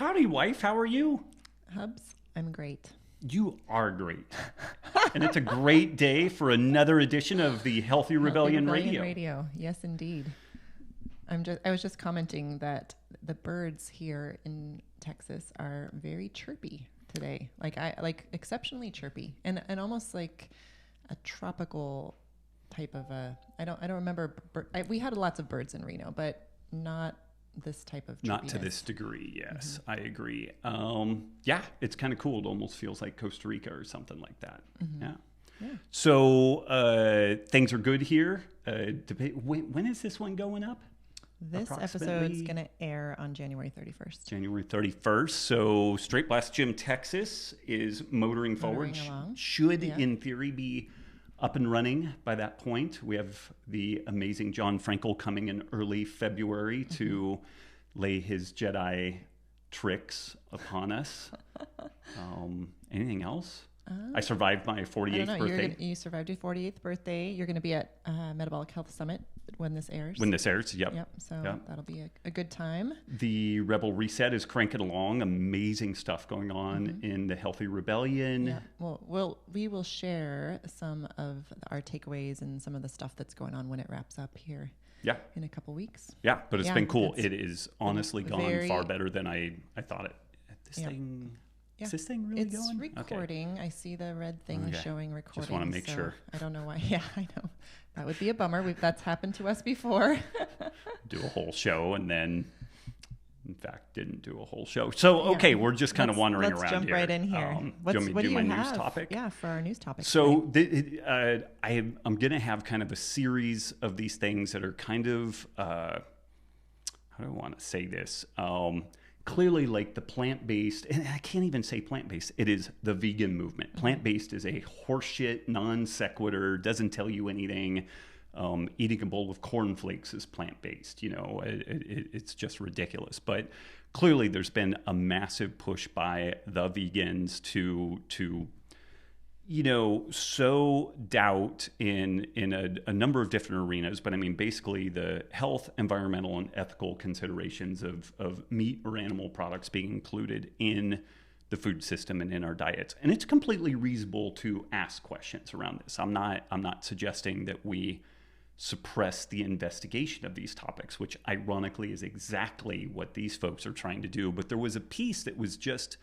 Howdy, wife. How are you? Hubs, I'm great. You are great. And it's a great day for another edition of the Healthy Rebellion Radio. Yes, indeed. I was just commenting that the birds here in Texas are very chirpy today. Like exceptionally chirpy and almost like a tropical type of I don't remember. We had lots of birds in Reno, but not this type of chirpiness. Not to this degree, yes. Mm-hmm. I agree. Yeah, it's kind of cool. It almost feels like Costa Rica or something like that. Mm-hmm. Yeah. So things are good here. When is this one going up? This episode's going to air on January 31st. January 31st. So Straight Blast Gym, Texas is motoring forward. Should, in theory, be up and running by that point. We have the amazing John Frankel coming in early February to lay his Jedi tricks upon us. Anything else? I survived my 48th birthday. You survived your 48th birthday. You're going to be at Metabolic Health Summit when this airs. Yep. So that'll be a good time. The Rebel Reset is cranking along. Amazing stuff going on in the Healthy Rebellion. Yeah. Well, we will share some of our takeaways and some of the stuff that's going on when it wraps up here. Yeah. In a couple weeks. Yeah, but it's been cool. It is honestly gone far better than I thought it. Is this thing really going? It's recording. Okay. I see the red thing showing recording. Just want to make sure. I don't know why. Yeah, I know. That would be a bummer. That's happened to us before. Do a whole show and then, in fact, didn't do a whole show. So, okay, we're just kind of wandering around here. Let's jump right in here. Do you want me to do my news topic? Yeah, for our news topic. So, I'm going to have kind of a series of these things that are kind of, how do I want to say this? Clearly, like the plant-based, and I can't even say plant-based, it is the vegan movement. Plant-based is a horseshit, non sequitur, doesn't tell you anything. Eating a bowl of cornflakes is plant-based. It's just ridiculous. But clearly, there's been a massive push by the vegans to sow doubt in a number of different arenas. But I mean, basically the health, environmental, and ethical considerations of meat or animal products being included in the food system and in our diets. And it's completely reasonable to ask questions around this. I'm not suggesting that we suppress the investigation of these topics, which ironically is exactly what these folks are trying to do. But there was a piece that was just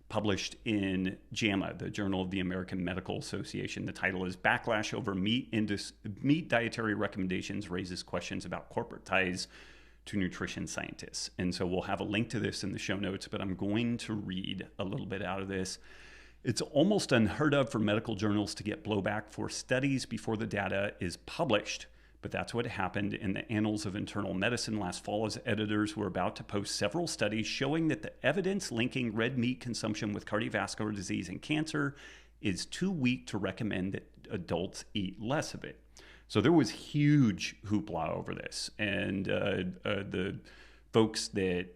published in JAMA, the Journal of the American Medical Association. The title is Backlash Over Meat Dietary Recommendations Raises Questions About Corporate Ties to Nutrition Scientists. And so we'll have a link to this in the show notes, but I'm going to read a little bit out of this. It's almost unheard of for medical journals to get blowback for studies before the data is published. But that's what happened in the Annals of Internal Medicine last fall, as editors were about to post several studies showing that the evidence linking red meat consumption with cardiovascular disease and cancer is too weak to recommend that adults eat less of it. So there was huge hoopla over this. And the folks that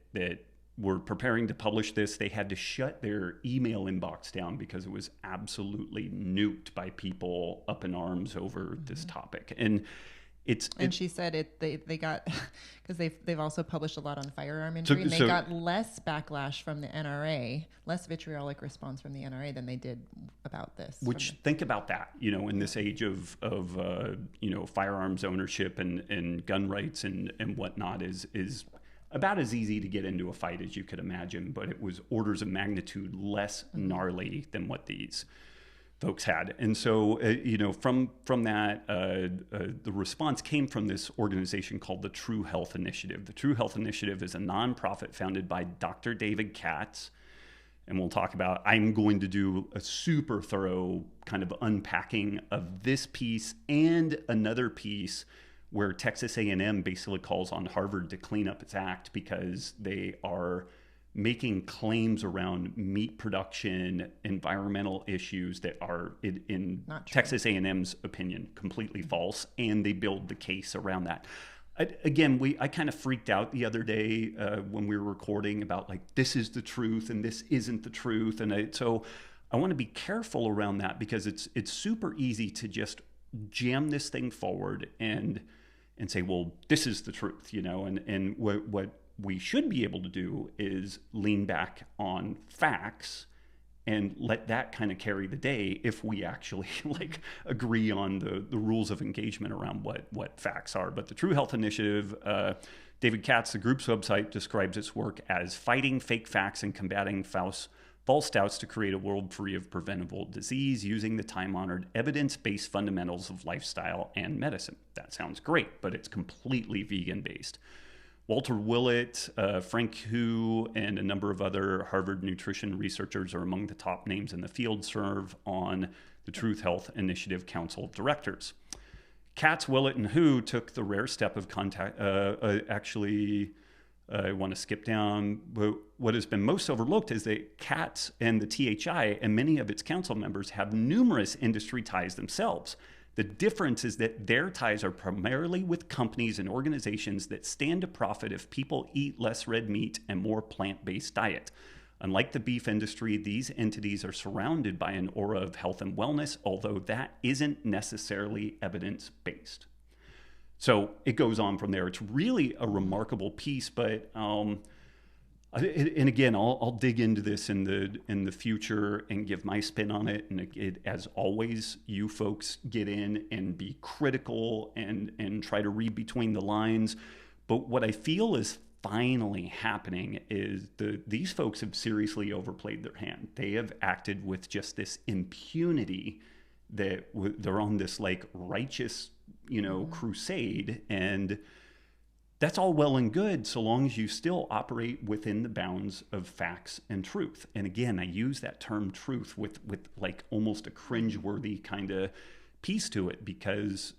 were preparing to publish this, they had to shut their email inbox down because it was absolutely nuked by people up in arms over this topic. And she said they got, because they've also published a lot on firearm injury, and they got less backlash from the NRA, less vitriolic response from the NRA than they did about this. Which, think about that, in this age of firearms ownership and gun rights and whatnot is about as easy to get into a fight as you could imagine, but it was orders of magnitude less gnarly than what these folks had. And so, from that, the response came from this organization called the True Health Initiative. The True Health Initiative is a nonprofit founded by Dr. David Katz. And we'll talk about, I'm going to do a super thorough kind of unpacking of this piece and another piece where Texas A&M basically calls on Harvard to clean up its act because they are making claims around meat production, environmental issues that are, in Texas A&M's opinion, completely false, and they build the case around that. I kind of freaked out the other day when we were recording about like, this is the truth and this isn't the truth. And so I want to be careful around that because it's super easy to just jam this thing forward and say, well, this is the truth, and what we should be able to do is lean back on facts and let that kind of carry the day if we actually like agree on the rules of engagement around what facts are. But the True Health Initiative, David Katz, the group's website, describes its work as fighting fake facts and combating false doubts to create a world free of preventable disease using the time-honored evidence-based fundamentals of lifestyle and medicine. That sounds great, but it's completely vegan-based. Walter Willett, Frank Hu, and a number of other Harvard nutrition researchers are among the top names in the field, serve on the Truth Health Initiative Council of Directors. Katz, Willett, and Hu took the rare step of I want to skip down, but what has been most overlooked is that Katz and the THI and many of its council members have numerous industry ties themselves. The difference is that their ties are primarily with companies and organizations that stand to profit if people eat less red meat and more plant-based diet. Unlike the beef industry, these entities are surrounded by an aura of health and wellness, although that isn't necessarily evidence-based. So it goes on from there. It's really a remarkable piece, but and again, I'll dig into this in the future and give my spin on it. And as always, you folks get in and be critical and try to read between the lines. But what I feel is finally happening is these folks have seriously overplayed their hand. They have acted with just this impunity that they're on this like righteous, crusade, and that's all well and good so long as you still operate within the bounds of facts and truth. And again, I use that term truth with like almost a cringeworthy kind of piece to it because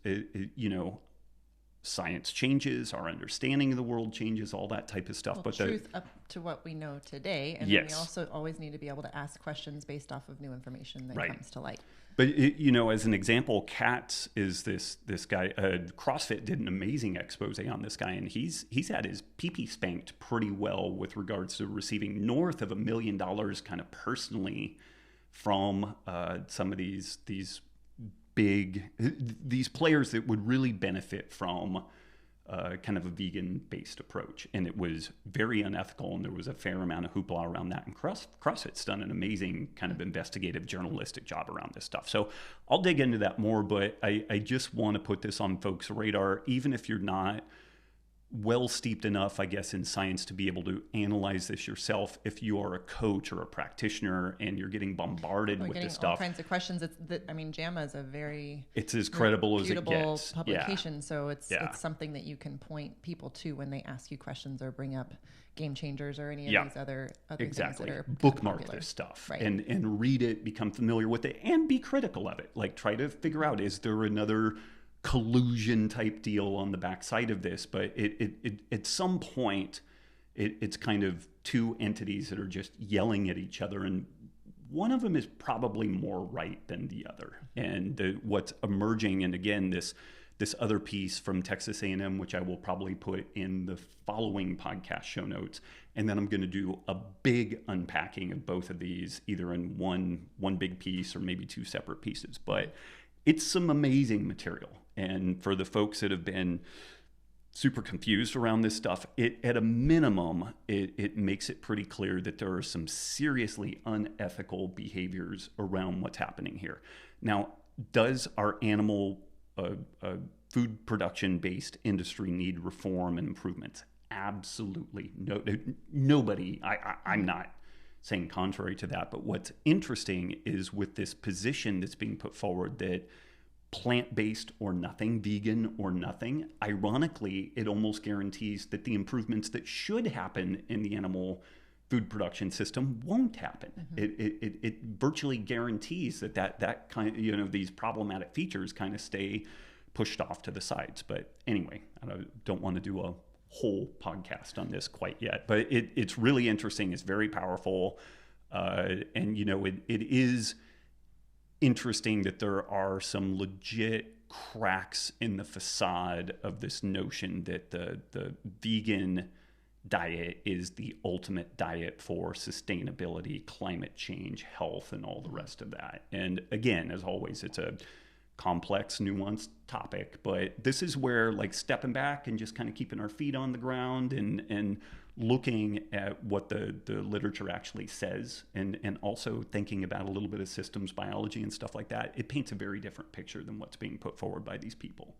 science changes, our understanding of the world changes, all that type of stuff. Well, but truth up to what we know today, and yes. then we also always need to be able to ask questions based off of new information that comes to light. But as an example, Katz is this guy. CrossFit did an amazing expose on this guy, and he's had his pee-pee spanked pretty well with regards to receiving north of $1 million kind of personally from some of these players that would really benefit from kind of a vegan-based approach. And it was very unethical, and there was a fair amount of hoopla around that. And CrossFit's done an amazing kind of investigative journalistic job around this stuff. So I'll dig into that more, but I just want to put this on folks' radar, even if you're not well steeped enough, I guess, in science to be able to analyze this yourself. If you are a coach or a practitioner and you're getting bombarded with this stuff, all kinds of questions. JAMA is a very it's as credible as it gets. Publication, so it's something that you can point people to when they ask you questions or bring up Game Changers or any of these other things that are bookmark this stuff, right? And read it, become familiar with it, and be critical of it. Like try to figure out, is there another collusion type deal on the backside of this? But it at some point it's kind of two entities that are just yelling at each other, and one of them is probably more right than the other. And what's emerging, and again this other piece from Texas A&M, which I will probably put in the following podcast show notes, and then I'm going to do a big unpacking of both of these, either in one big piece or maybe two separate pieces. But it's some amazing material. And for the folks that have been super confused around this stuff, at a minimum, it makes it pretty clear that there are some seriously unethical behaviors around what's happening here. Now, does our animal food production-based industry need reform and improvements? Absolutely. No, nobody, I'm not saying contrary to that, but what's interesting is with this position that's being put forward that plant-based or nothing, vegan or nothing, ironically, it almost guarantees that the improvements that should happen in the animal food production system won't happen. Mm-hmm. It virtually guarantees that kind of, these problematic features kind of stay pushed off to the sides. But anyway, I don't want to do a whole podcast on this quite yet, but it's really interesting. It's very powerful. And it is interesting that there are some legit cracks in the facade of this notion that the vegan diet is the ultimate diet for sustainability, climate change, health, and all the rest of that. And again, as always, it's a complex, nuanced topic, but this is where, like, stepping back and just kind of keeping our feet on the ground and looking at what the literature actually says, and also thinking about a little bit of systems biology and stuff like that, it paints a very different picture than what's being put forward by these people.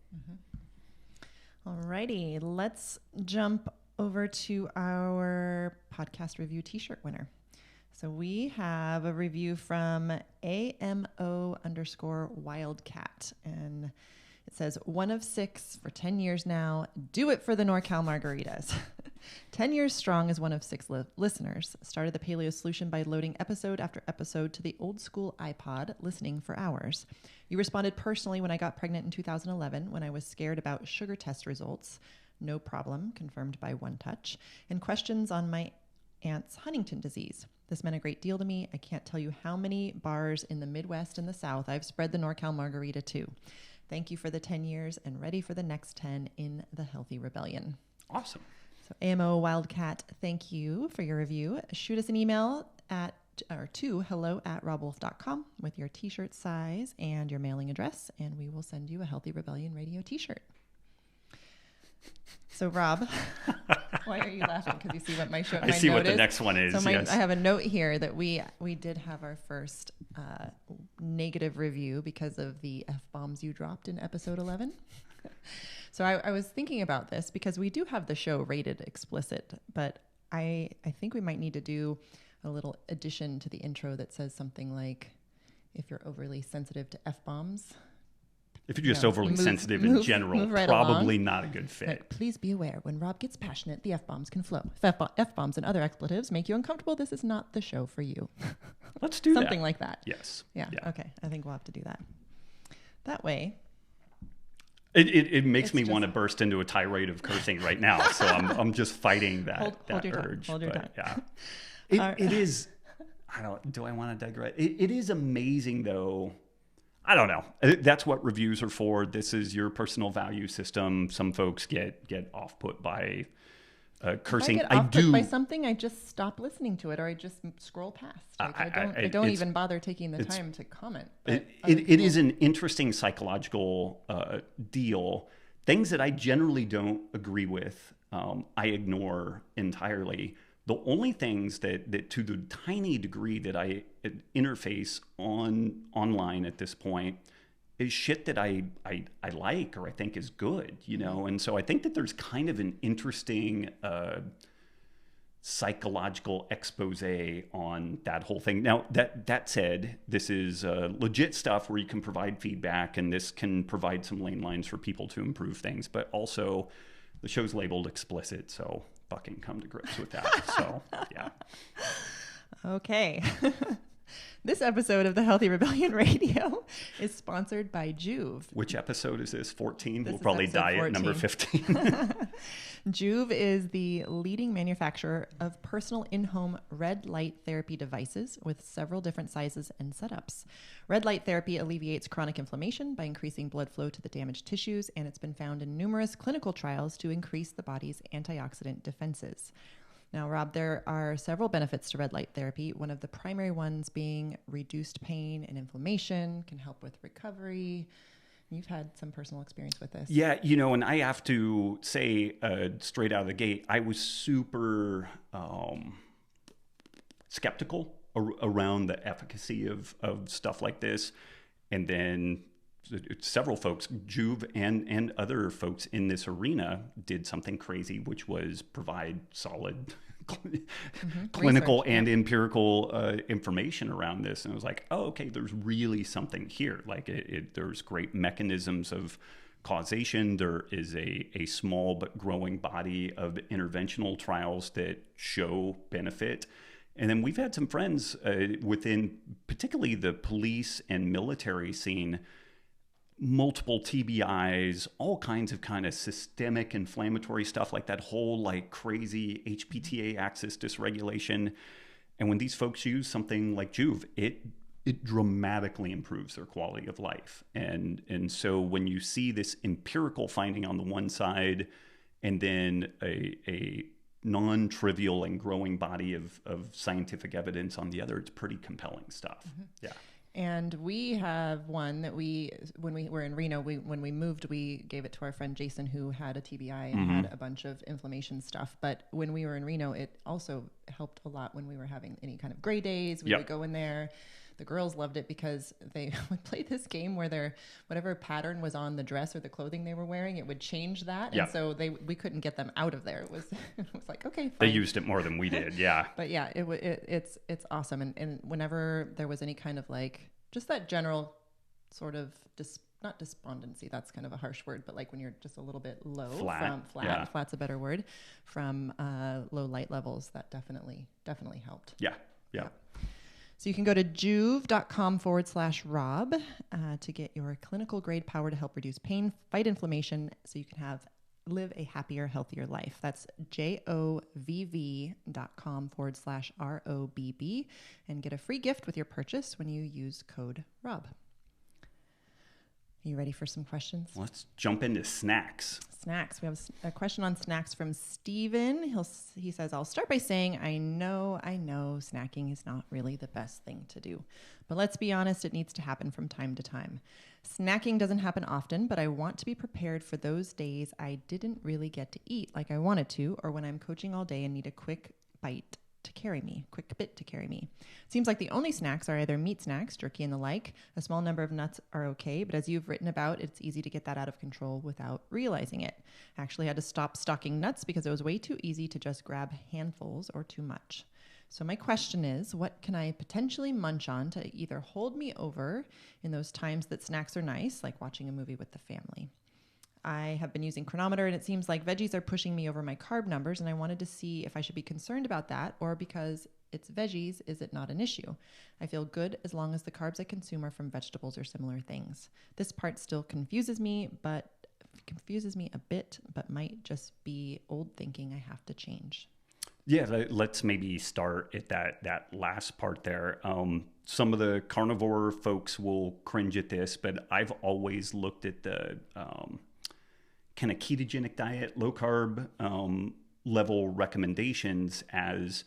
Alrighty, let's jump over to our podcast review t-shirt winner. So we have a review from AMO_Wildcat, and it says, 1 of 6 for 10 years now. Do it for the NorCal margaritas. 10 years strong as 1 of 6 listeners. Started the Paleo Solution by loading episode after episode to the old school iPod, listening for hours. You responded personally when I got pregnant in 2011, when I was scared about sugar test results. No problem, confirmed by One Touch. And questions on my aunt's Huntington disease. This meant a great deal to me. I can't tell you how many bars in the Midwest and the South I've spread the NorCal margarita to. Thank you for the 10 years and ready for the next 10 in the Healthy Rebellion. Awesome. So AMO Wildcat, thank you for your review. Shoot us an email to hello@robwolf.com with your t-shirt size and your mailing address, and we will send you a Healthy Rebellion radio t-shirt. So Rob, why are you laughing? Because you see what my I see what the next one is. So yes. I have a note here that we did have our first negative review because of the F-bombs you dropped in episode 11. So I was thinking about this because we do have the show rated explicit, but I think we might need to do a little addition to the intro that says something like, if you're overly sensitive to F-bombs. If you're just overly sensitive in general, right probably along. Not a good fit. Like, please be aware, when Rob gets passionate, the F-bombs can flow. If F-bombs and other expletives make you uncomfortable, this is not the show for you. Let's do something like that. Yes. Yeah. Okay. I think we'll have to do that. That way. It makes me want to burst into a tirade of cursing right now. So I'm just fighting that urge. Hold your tongue. Yeah. It is. Do I want to digress? It is amazing though. I don't know. That's what reviews are for. This is your personal value system. Some folks get off put by cursing. If I get off put by something, I just stop listening to it, or I just scroll past. Like, I don't even bother taking the time to comment. It is an interesting psychological deal. Things that I generally don't agree with, I ignore entirely. The only things that to the tiny degree that I interface online at this point is shit that I like or I think is good, you know? And so I think that there's kind of an interesting psychological expose on that whole thing. Now, that said, this is legit stuff where you can provide feedback, and this can provide some lane lines for people to improve things, but also the show's labeled explicit, so fucking come to grips with that. So, yeah. Okay. This episode of the Healthy Rebellion Radio is sponsored by Juve. Which episode is this? 14? We'll is probably episode die 14. At number 15. Juve is the leading manufacturer of personal in-home red light therapy devices with several different sizes and setups. Red light therapy alleviates chronic inflammation by increasing blood flow to the damaged tissues, and it's been found in numerous clinical trials to increase the body's antioxidant defenses. Now, Rob, there are several benefits to red light therapy, one of the primary ones being reduced pain and inflammation, can help with recovery. You've had some personal experience with this. Yeah, you know, and I have to say straight out of the gate, I was super skeptical around the efficacy of stuff like this. And then several folks, Juve and other folks in this arena, did something crazy, which was provide solid clinical research, and empirical information around this. And it was like, oh, okay, there's really something here. Like there's great mechanisms of causation. There is a small but growing body of interventional trials that show benefit. And then we've had some friends within particularly the police and military scene, multiple TBIs, all kinds of kind of systemic inflammatory stuff, like that whole like crazy HPTA axis dysregulation. And when these folks use something like Juve, it dramatically improves their quality of life. And so when you see this empirical finding on the one side, and then a non-trivial and growing body of scientific evidence on the other, it's pretty compelling stuff. Mm-hmm. Yeah. And we have one that when we were in Reno, when we moved, we gave it to our friend Jason, who had a TBI and had a bunch of inflammation stuff. But when we were in Reno, it also helped a lot when we were having any kind of gray days. We would go in there. The girls loved it because they would play this game where whatever pattern was on the dress or the clothing they were wearing, it would change that. And so we couldn't get them out of there. It was like, okay, fine. They used it more than we did. Yeah. But yeah, it's awesome. And whenever there was any kind of like, just that general sort of not despondency, that's kind of a harsh word, but like when you're just a little bit low, flat's a better word, from low light levels, that definitely helped. Yeah. So you can go to juve.com/Robb to get your clinical grade power to help reduce pain, fight inflammation, so you can live a happier, healthier life. That's JOVV.com/ROBB and get a free gift with your purchase when you use code Robb. Are you ready for some questions? Let's jump into snacks. Snacks. We have a question on snacks from Steven. He says, I'll start by saying, I know snacking is not really the best thing to do. But let's be honest, it needs to happen from time to time. Snacking doesn't happen often, but I want to be prepared for those days I didn't really get to eat like I wanted to, or when I'm coaching all day and need a quick bit to carry me. Seems like the only snacks are either meat snacks, jerky and the like. A small number of nuts are okay, but as you've written about, it's easy to get that out of control without realizing it. I actually had to stop stocking nuts because it was way too easy to just grab handfuls or too much. So my question is, what can I potentially munch on to either hold me over in those times that snacks are nice, like watching a movie with the family? I have been using Chronometer, and it seems like veggies are pushing me over my carb numbers, and I wanted to see if I should be concerned about that, or because it's veggies, is it not an issue? I feel good as long as the carbs I consume are from vegetables or similar things. This part still confuses me a bit, but might just be old thinking I have to change. Yeah, let's maybe start at that last part there. Some of the carnivore folks will cringe at this, but I've always looked at the kind of ketogenic diet, low carb level recommendations as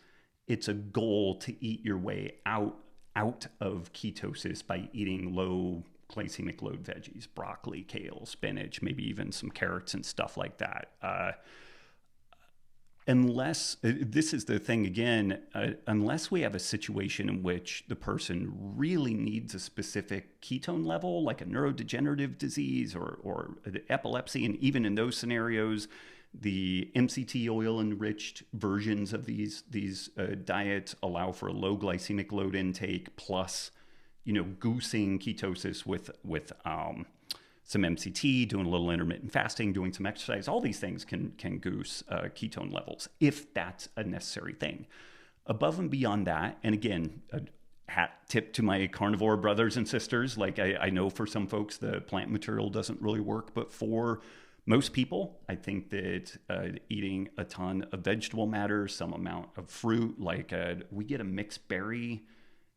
it's a goal to eat your way out of ketosis by eating low glycemic load veggies, broccoli, kale, spinach, maybe even some carrots and stuff like that. Unless, this is the thing again, unless we have a situation in which the person really needs a specific ketone level, like a neurodegenerative disease or epilepsy, and even in those scenarios, the MCT oil enriched versions of these diets allow for a low glycemic load intake plus, goosing ketosis with some MCT, doing a little intermittent fasting, doing some exercise. All these things can goose ketone levels if that's a necessary thing. Above and beyond that, and again, a hat tip to my carnivore brothers and sisters. Like I know for some folks the plant material doesn't really work, but for most people, I think that eating a ton of vegetable matter, some amount of fruit, like we get a mixed berry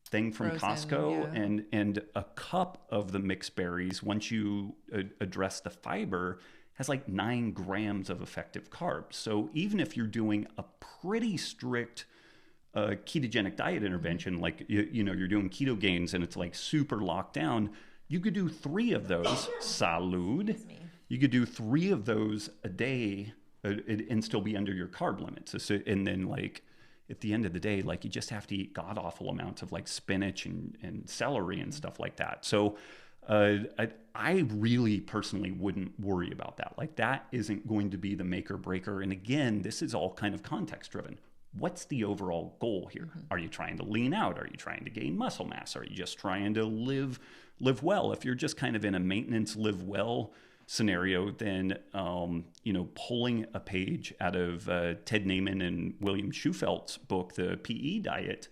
thing from Costco, and a cup of the mixed berries, once you address the fiber, has like 9 grams of effective carbs. So even if you're doing a pretty strict ketogenic diet intervention, like you're doing keto gains and it's like super locked down, you could do 3 of those. Salud. You could do 3 of those a day and still be under your carb limits. So, and then like at the end of the day, like you just have to eat god awful amounts of like spinach and celery and stuff like that. So I really personally wouldn't worry about that. Like that isn't going to be the make or breaker. And again, this is all kind of context driven. What's the overall goal here? Mm-hmm. Are you trying to lean out? Are you trying to gain muscle mass? Are you just trying to live well? If you're just kind of in a maintenance live well scenario, then pulling a page out of Ted Naiman and William Schufelt's book, The PE Diet,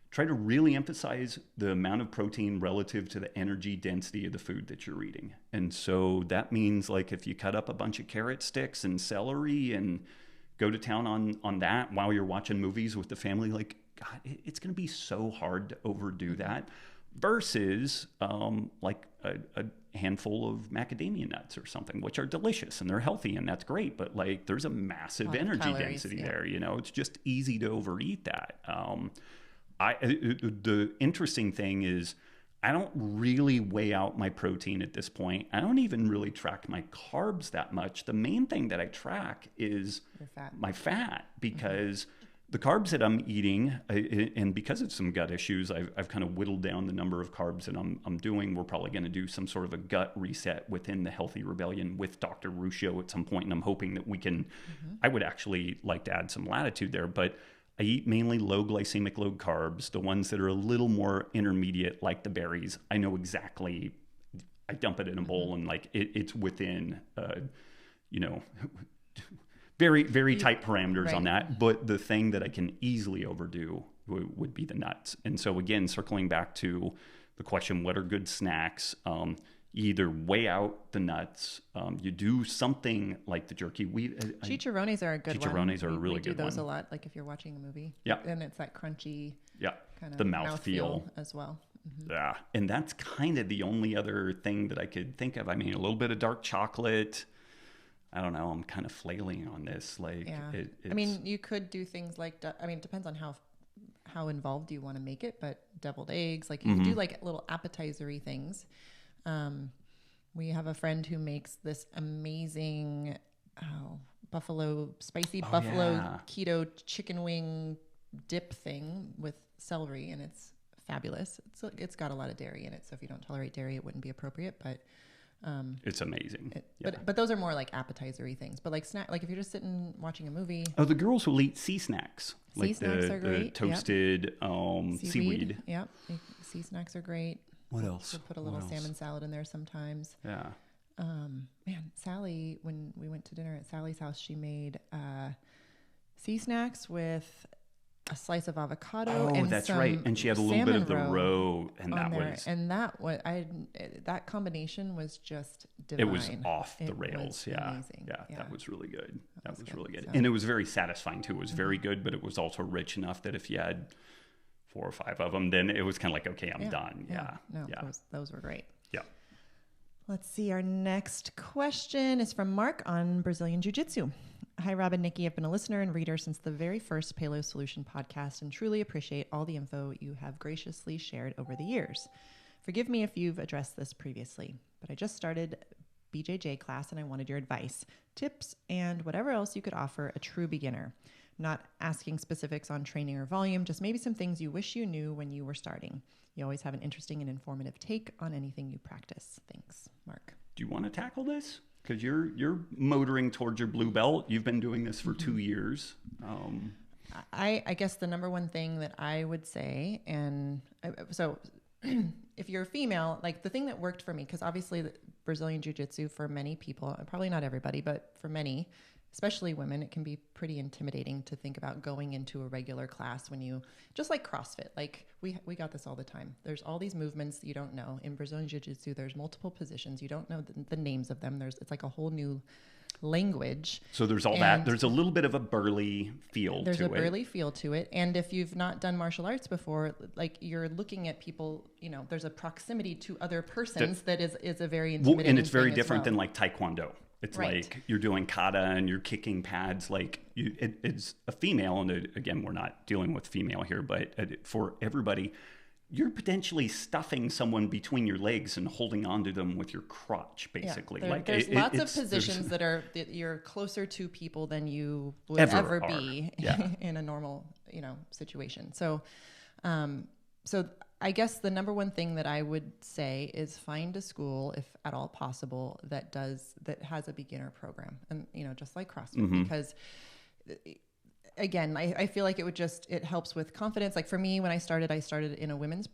try to really emphasize the amount of protein relative to the energy density of the food that you're eating. And so that means like if you cut up a bunch of carrot sticks and celery and go to town on that while you're watching movies with the family, like God, it's going to be so hard to overdo that versus like a handful of macadamia nuts or something, which are delicious and they're healthy and that's great, but like there's a massive energy density there. It's just easy to overeat that. The interesting thing is I don't really weigh out my protein at this point. I don't even really track my carbs that much. The main thing that I track is my fat, because the carbs that I'm eating, and because of some gut issues, I've kind of whittled down the number of carbs that I'm doing. We're probably going to do some sort of a gut reset within the Healthy Rebellion with Dr. Ruscio at some point, and I'm hoping that we can, I would actually like to add some latitude there, but I eat mainly low glycemic load carbs, the ones that are a little more intermediate, like the berries. I know exactly, I dump it in a bowl and like it's within, very, very tight parameters on that. But the thing that I can easily overdo would be the nuts. And so again, circling back to the question, what are good snacks? You either weigh out the nuts, you do something like the jerky. Chicharrones are a good one. Chicharrones are a really good one. We do those a lot, like if you're watching a movie. Yeah. And it's that crunchy kind of the mouthfeel as well. Yeah. And that's kind of the only other thing that I could think of. I mean, a little bit of dark chocolate. I don't know. I'm kind of flailing on this. Like, I mean, you could do things like, it depends on how involved you want to make it, but deviled eggs, like you can do like little appetizer-y things. We have a friend who makes this amazing spicy buffalo keto chicken wing dip thing with celery, and it's fabulous. It's got a lot of dairy in it, so if you don't tolerate dairy, it wouldn't be appropriate, but it's amazing. But those are more like appetizer-y things. But like if you're just sitting watching a movie. Oh, the girls will eat sea snacks. Sea snacks are great. The toasted seaweed. Yep. Sea snacks are great. What else? We'll put a little salmon salad in there sometimes. Yeah. Man, Sally, when we went to dinner at Sally's house, she made sea snacks with a slice of avocado. Oh, that's right. And she had a little bit of the roe, and that combination was just divine. It was off the rails. Yeah. Amazing. Yeah, that was really good. That was really good. So. And it was very satisfying too. It was very good, but it was also rich enough that if you had 4 or 5 of them, then it was kind of like, okay, I'm done. Yeah. Those were great. Yeah. Let's see. Our next question is from Mark on Brazilian Jiu-Jitsu. Hi, Rob and Nikki. I've been a listener and reader since the very first Paleo Solution podcast and truly appreciate all the info you have graciously shared over the years. Forgive me if you've addressed this previously, but I just started BJJ class and I wanted your advice, tips, and whatever else you could offer a true beginner. Not asking specifics on training or volume, just maybe some things you wish you knew when you were starting. You always have an interesting and informative take on anything you practice. Thanks, Mark. Do you want to tackle this? Because you're motoring towards your blue belt. You've been doing this for 2 years. I guess the number one thing that I would say, and so if you're a female, like the thing that worked for me, because obviously the Brazilian Jiu-Jitsu for many people, probably not everybody, but for many, especially women, it can be pretty intimidating to think about going into a regular class when you, just like CrossFit, like we got this all the time. There's all these movements that you don't know. In Brazilian Jiu-Jitsu, there's multiple positions. You don't know the names of them. It's like a whole new language. So there's all that. There's a little bit of a burly feel to it. There's a burly feel to it. And if you've not done martial arts before, like you're looking at people, there's a proximity to other persons that is a very intimidating and it's very thing different than like Taekwondo. It's like you're doing kata and you're kicking pads. Like it's a female, and again, we're not dealing with female here, but for everybody, you're potentially stuffing someone between your legs and holding onto them with your crotch, basically. Yeah, there's lots of positions that you're closer to people than you would ever be in a normal, situation. So, I guess the number one thing that I would say is find a school, if at all possible, that has a beginner program, and just like CrossFit, because again, I feel like it helps with confidence. Like for me, when I started in a women's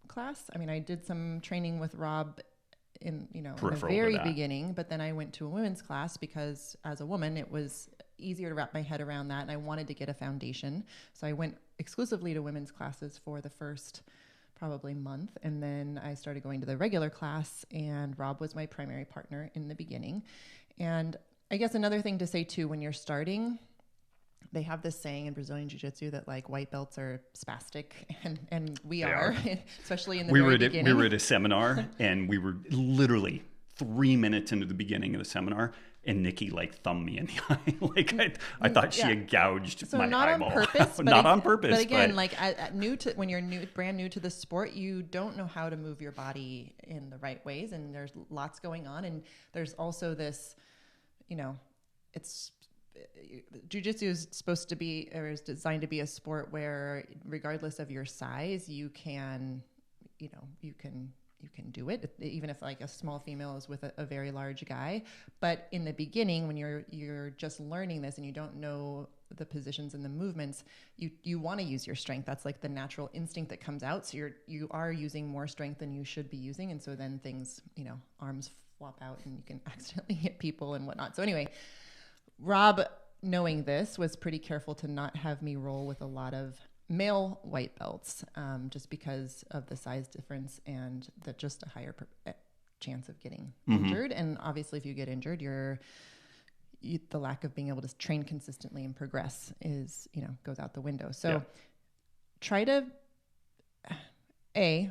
class. I mean, I did some training with Robb in the very beginning, but then I went to a women's class because as a woman, it was easier to wrap my head around that. And I wanted to get a foundation. So I went exclusively to women's classes for the first probably month. And then I started going to the regular class, and Robb was my primary partner in the beginning. And I guess another thing to say too, when you're starting, they have this saying in Brazilian Jiu-Jitsu that like white belts are spastic, and we are, especially in the very beginning. We were at a seminar and we were literally 3 minutes into the beginning of the seminar, and Nikki like thumbed me in the eye. Like I thought she had gouged my eyeball. Not on purpose. Not on purpose. But again, like when you're brand new to the sport, you don't know how to move your body in the right ways, and there's lots going on, and there's also this, it's jiu-jitsu is supposed to be, or is designed to be a sport where regardless of your size, you can do it, even if like a small female is with a very large guy. But in the beginning, when you're just learning this and you don't know the positions and the movements, you want to use your strength. That's like the natural instinct that comes out. So you are using more strength than you should be using. And so then things, arms flop out and you can accidentally hit people and whatnot. So anyway, Robb, knowing this, was pretty careful to not have me roll with a lot of male white belts, just because of the size difference and just a higher chance of getting injured. And obviously if you get injured, the lack of being able to train consistently and progress goes out the window. So try to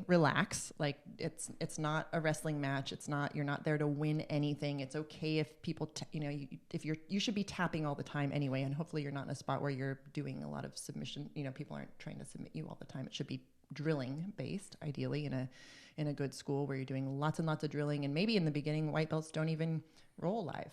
relax. Like it's not a wrestling match. You're not there to win anything. It's okay if people, you should be tapping all the time anyway. And hopefully you're not in a spot where you're doing a lot of submission. People aren't trying to submit you all the time. It should be drilling based, ideally in a good school where you're doing lots and lots of drilling. And maybe in the beginning, white belts don't even roll live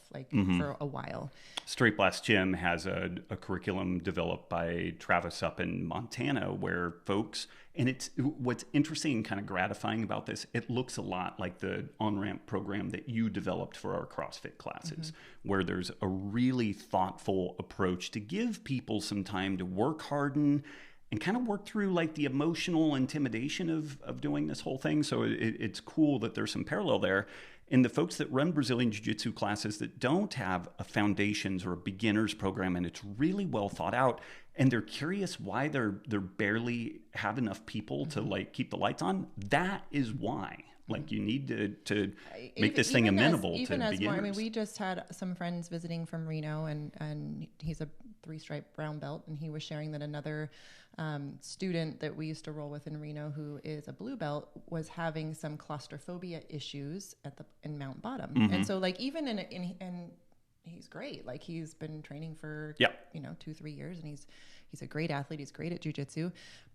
for a while. Straight Blast Gym has a curriculum developed by Travis up in Montana where folks, and it's what's interesting and kind of gratifying about this, it looks a lot like the on-ramp program that you developed for our CrossFit classes, where there's a really thoughtful approach to give people some time to work harden and kind of work through like the emotional intimidation of doing this whole thing. So it's cool that there's some parallel there. And the folks that run Brazilian Jiu-Jitsu classes that don't have a foundations or a beginners program, and it's really well thought out, and they're curious why they're barely have enough people to like keep the lights on, that is why. Like you need to make this thing amenable to beginners. We just had some friends visiting from Reno, and he's a 3-stripe brown belt, and he was sharing that another student that we used to roll with in Reno, who is a blue belt, was having some claustrophobia issues in Mount Bottom. And so like even and he's great. Like he's been training for 2-3 years, and he's a great athlete. He's great at jiu-jitsu.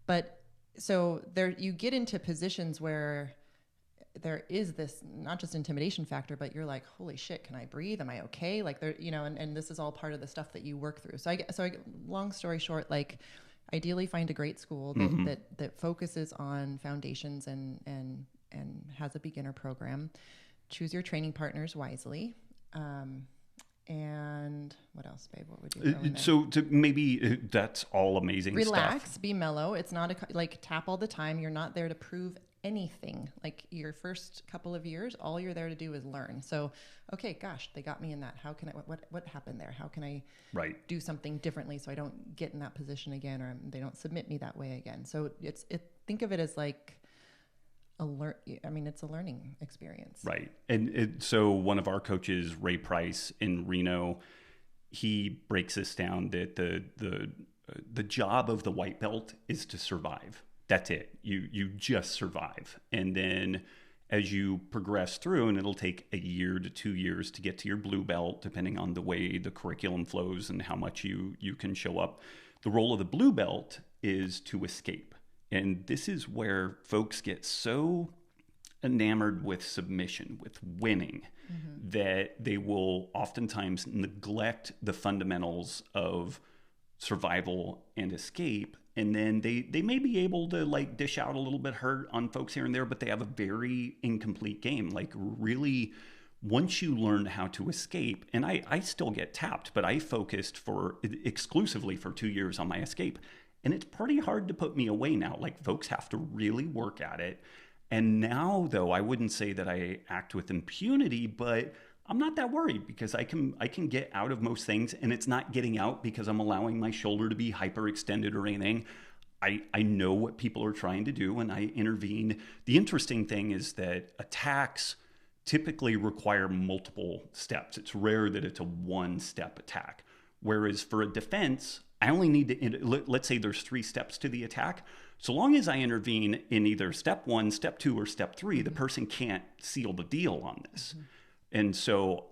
But so there you get into positions where there is this not just intimidation factor, but you're like, holy shit, can I breathe? Am I okay? Like there, and this is all part of the stuff that you work through. So long story short, like ideally find a great school that focuses on foundations and has a beginner program. Choose your training partners wisely. And what else, babe? What would you throw in there? So maybe that's all amazing Relax, stuff. Be mellow. It's not like tap all the time. You're not there to prove anything. Like your first couple of years, all you're there to do is learn. So, okay, gosh, they got me in that. How can I, what happened there? How can I do something differently so I don't get in that position again, or they don't submit me that way again? So think of it as like it's a learning experience. Right. And so one of our coaches, Ray Price in Reno, he breaks this down that the job of the white belt is to survive. That's it. You just survive. And then as you progress through, and it'll take 1 year to 2 years to get to your blue belt, depending on the way the curriculum flows and how much you can show up. The role of the blue belt is to escape. And this is where folks get so enamored with submission, with winning, that they will oftentimes neglect the fundamentals of survival and escape. And then they may be able to like dish out a little bit hurt on folks here and there, but they have a very incomplete game. Like really, once you learn how to escape, and I still get tapped, but I focused exclusively for 2 years on my escape. And it's pretty hard to put me away now. Like folks have to really work at it. And now though, I wouldn't say that I act with impunity, but I'm not that worried because I can get out of most things, and it's not getting out because I'm allowing my shoulder to be hyperextended or anything. I know what people are trying to do, and I intervene. The interesting thing is that attacks typically require multiple steps. It's rare that it's a one-step attack. Whereas for a defense, I only need to, let's say there's 3 steps to the attack. So long as I intervene in either step 1, step 2, or step 3, the person can't seal the deal on this. And so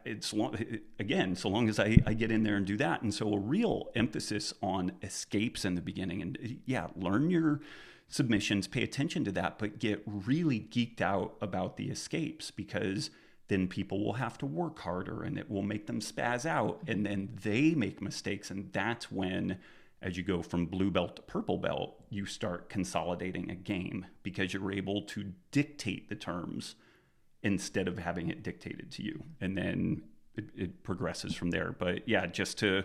it's long, again, so long as I get in there and do that. And so a real emphasis on escapes in the beginning, and yeah, learn your submissions, pay attention to that, but get really geeked out about the escapes, because then people will have to work harder and it will make them spaz out, and then they make mistakes. And that's when, as you go from blue belt to purple belt, you start consolidating a game, because you're able to dictate the terms instead of having it dictated to you. And then it progresses from there. But yeah, just to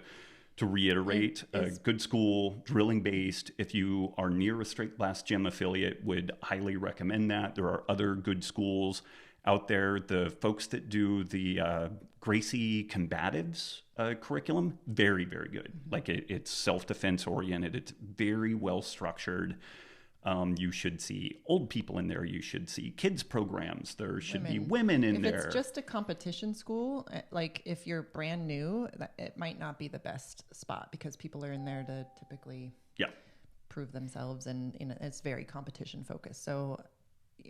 reiterate, a good school, drilling based. If you are near a straight blast gym affiliate, would highly recommend that. There are other good schools out there. The folks that do the Gracie Combatives curriculum, very, very good. Like it's self-defense oriented. It's very well structured. You should see old people in there. You should see kids programs. There should be women in there. If it's just a competition school, like if you're brand new, it might not be the best spot, because people are in there to typically prove themselves, and it's very competition focused. So,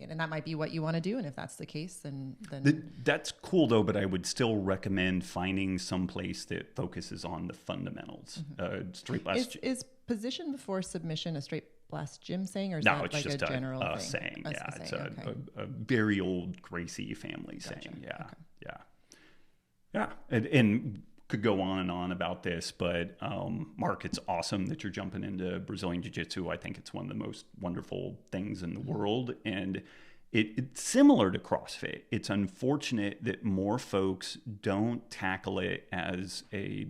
and that might be what you want to do. And if that's the case, then that's cool though. But I would still recommend finding some place that focuses on the fundamentals. Straight blast is position before submission a straight blast gym saying, or is no, that it's like just a general thing? Saying. It's a very old Gracie family saying. And could go on and on about this, but Mark, it's awesome that you're jumping into Brazilian Jiu-Jitsu. I think it's one of the most wonderful things in the world, and it's similar to CrossFit. It's unfortunate that more folks don't tackle it as a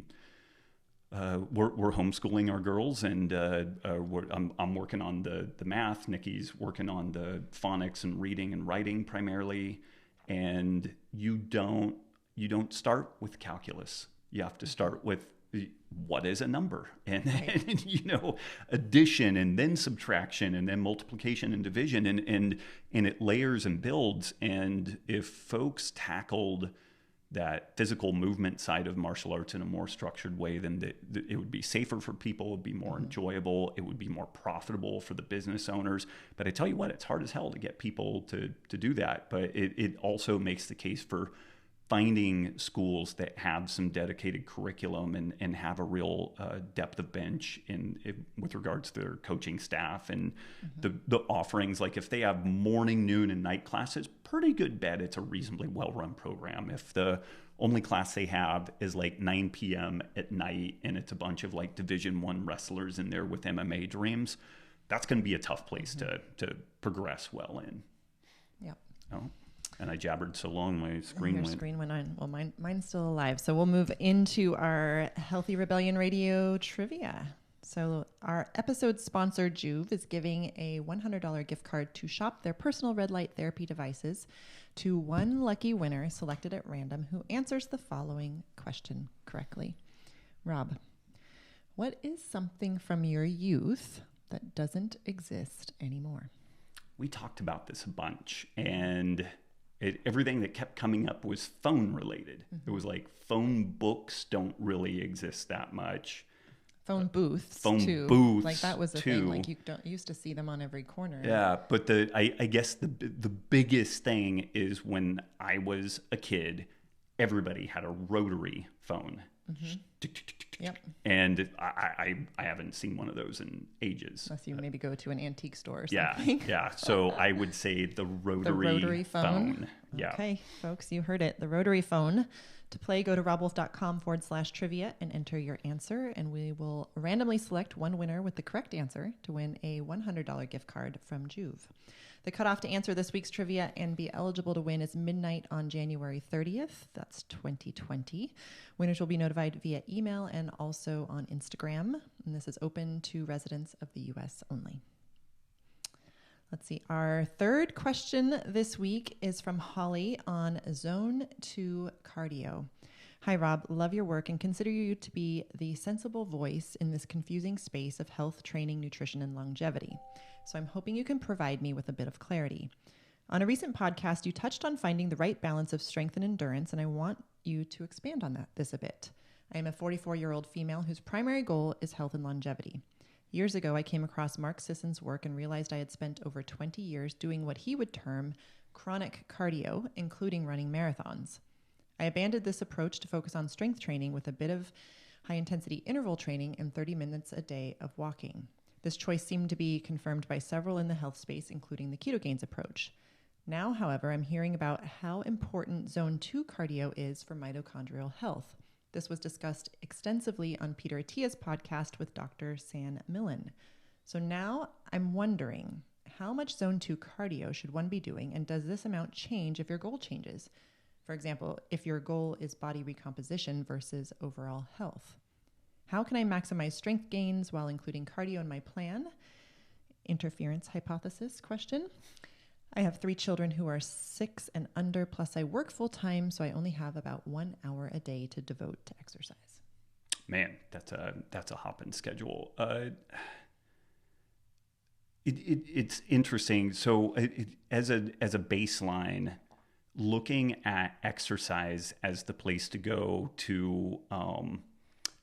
we're homeschooling our girls, and I'm working on the math. Nikki's working on the phonics and reading and writing primarily, and you don't start with calculus. You have to start with what is a number, and addition, and then subtraction, and then multiplication and division, and it layers and builds. And if folks tackled that physical movement side of martial arts in a more structured way, then it would be safer for people, it would be more enjoyable, it would be more profitable for the business owners. But I tell you what, it's hard as hell to get people to do that. But it also makes the case for finding schools that have some dedicated curriculum and have a real depth of bench with regards to their coaching staff and the offerings. Like if they have morning, noon, and night classes, pretty good bet it's a reasonably well-run program. If the only class they have is like 9 p.m. at night and it's a bunch of like Division I wrestlers in there with MMA dreams, that's going to be a tough place to progress well in. Yep. Oh. And I jabbered so long, my screen went. Your screen went on. Well, mine's still alive. So we'll move into our Healthy Rebellion Radio trivia. So our episode sponsor, Juve, is giving a $100 gift card to shop their personal red light therapy devices to one lucky winner selected at random who answers the following question correctly. Rob, what is something from your youth that doesn't exist anymore? We talked about this a bunch, and everything that kept coming up was phone related. It was like phone books don't really exist that much. Phone booths too. Like that was a thing. Like you used to see them on every corner. Yeah, but I guess the biggest thing is when I was a kid, everybody had a rotary phone. Yep. And I haven't seen one of those in ages. Unless you maybe go to an antique store or something. Yeah. So I would say the rotary phone. Yeah. Okay, folks, you heard it. The rotary phone. To play, go to robwolf.com/trivia and enter your answer, and we will randomly select one winner with the correct answer to win a $100 gift card from Juve. The cutoff to answer this week's trivia and be eligible to win is midnight on January 30th. That's 2020. Winners will be notified via email and also on Instagram. And this is open to residents of the U.S. only. Let's see. Our third question this week is from Holly on Zone 2 Cardio. Hi, Rob. Love your work and consider you to be the sensible voice in this confusing space of health, training, nutrition, and longevity. So I'm hoping you can provide me with a bit of clarity. On a recent podcast, you touched on finding the right balance of strength and endurance, and I want you to expand on this a bit. I am a 44-year-old female whose primary goal is health and longevity. Years ago, I came across Mark Sisson's work and realized I had spent over 20 years doing what he would term chronic cardio, including running marathons. I abandoned this approach to focus on strength training with a bit of high-intensity interval training and 30 minutes a day of walking. This choice seemed to be confirmed by several in the health space, including the ketogains approach. Now, however, I'm hearing about how important zone 2 cardio is for mitochondrial health. This was discussed extensively on Peter Attia's podcast with Dr. San Millen. So now I'm wondering, how much zone 2 cardio should one be doing, and does this amount change if your goal changes? For example, if your goal is body recomposition versus overall health. How can I maximize strength gains while including cardio in my plan? Interference hypothesis question. I have 3 children who are 6 and under, plus I work full time, so I only have about 1 hour a day to devote to exercise. Man, that's a hopping schedule. It's interesting. So as a baseline, looking at exercise as the place to go to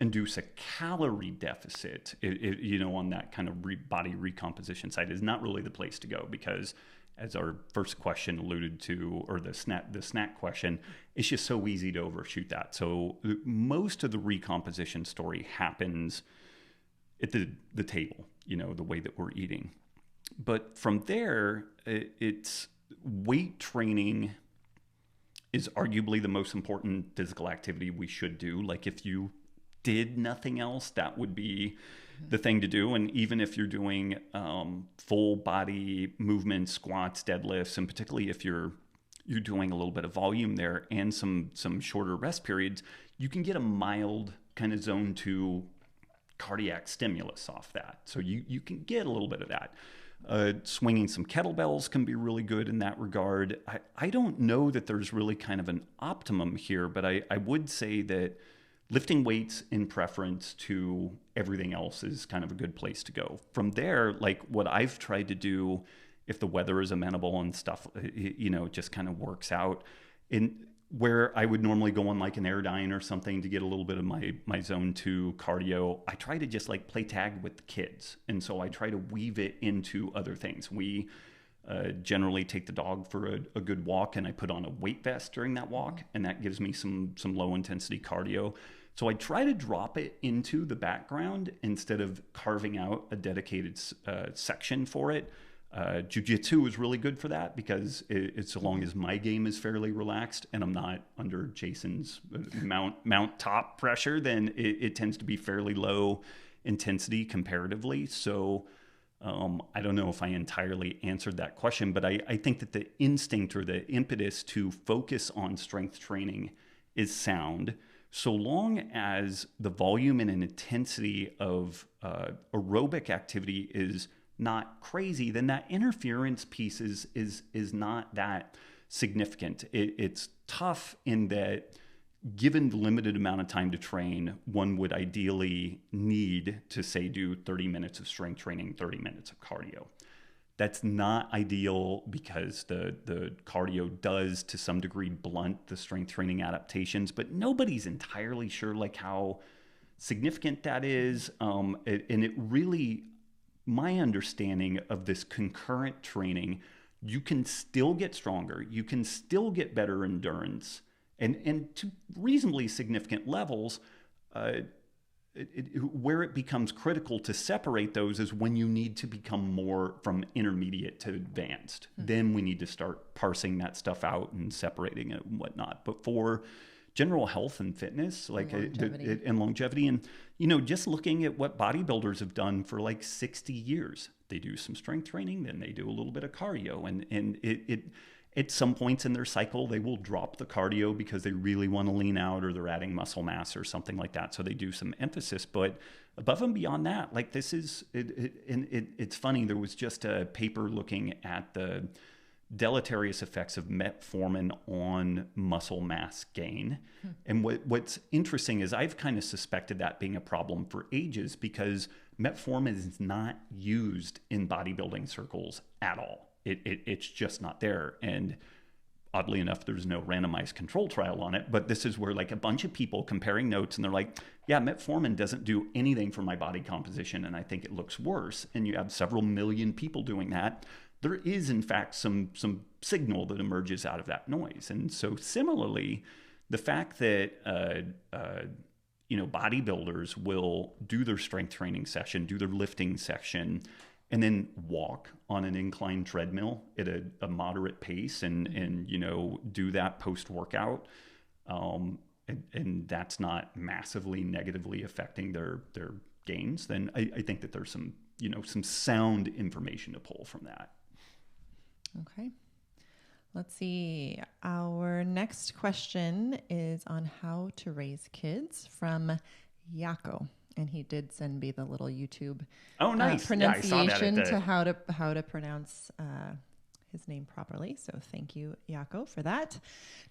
induce a calorie deficit, on that kind of body recomposition side is not really the place to go, because as our first question alluded to, or the snack question, it's just so easy to overshoot that. So most of the recomposition story happens at the table, the way that we're eating. But from there, it's weight training is arguably the most important physical activity we should do. Like if you did nothing else, that would be the thing to do. And even if you're doing full body movements, squats, deadlifts, and particularly if you're doing a little bit of volume there and some shorter rest periods, you can get a mild kind of zone 2 cardiac stimulus off that. So you can get a little bit of that. Swinging some kettlebells can be really good in that regard. I don't know that there's really kind of an optimum here, but I would say that lifting weights in preference to everything else is kind of a good place to go. From there, like what I've tried to do, if the weather is amenable and stuff, it just kind of works out. In where I would normally go on like an Airdyne or something to get a little bit of my zone 2 cardio, I try to just like play tag with the kids. And so I try to weave it into other things. We generally take the dog for a good walk, and I put on a weight vest during that walk, and that gives me some low intensity cardio. So I try to drop it into the background instead of carving out a dedicated section for it. Jiu-jitsu is really good for that, because it's so long as my game is fairly relaxed and I'm not under Jason's mount top pressure, then it tends to be fairly low intensity comparatively. So I don't know if I entirely answered that question, but I think that the instinct or the impetus to focus on strength training is sound, so long as the volume and intensity of aerobic activity is not crazy, then that interference piece is not that significant. It's tough in that, given the limited amount of time to train, one would ideally need to, say, do 30 minutes of strength training, 30 minutes of cardio. That's not ideal, because the cardio does to some degree blunt the strength training adaptations, but nobody's entirely sure like how significant that is. And it really, my understanding of this concurrent training, you can still get stronger, you can still get better endurance, and to reasonably significant levels. Where it becomes critical to separate those is when you need to become more from intermediate to advanced. Mm-hmm. Then we need to start parsing that stuff out and separating it and whatnot. But for general health and fitness, like longevity, and just looking at what bodybuilders have done for like 60 years, they do some strength training, then they do a little bit of cardio, and it at some points in their cycle, they will drop the cardio because they really want to lean out, or they're adding muscle mass or something like that. So they do some emphasis, but above and beyond that, like this is, it's funny. There was just a paper looking at the deleterious effects of metformin on muscle mass gain. And what's interesting is I've kind of suspected that being a problem for ages, because metformin is not used in bodybuilding circles at all. It's just not there. And oddly enough, there's no randomized control trial on it, but this is where like a bunch of people comparing notes, and they're like, yeah, metformin doesn't do anything for my body composition, and I think it looks worse. And you have several million people doing that. there is in fact some signal that emerges out of that noise. And so similarly, the fact that bodybuilders will do their strength training session, do their lifting section, and then walk on an inclined treadmill at a moderate pace and do that post-workout, and that's not massively negatively affecting their gains, then I think that there's some sound information to pull from that. Okay. Let's see. Our next question is on how to raise kids from Yako. And he did send me the little YouTube pronunciation to how to pronounce his name properly. So thank you, Yako, for that.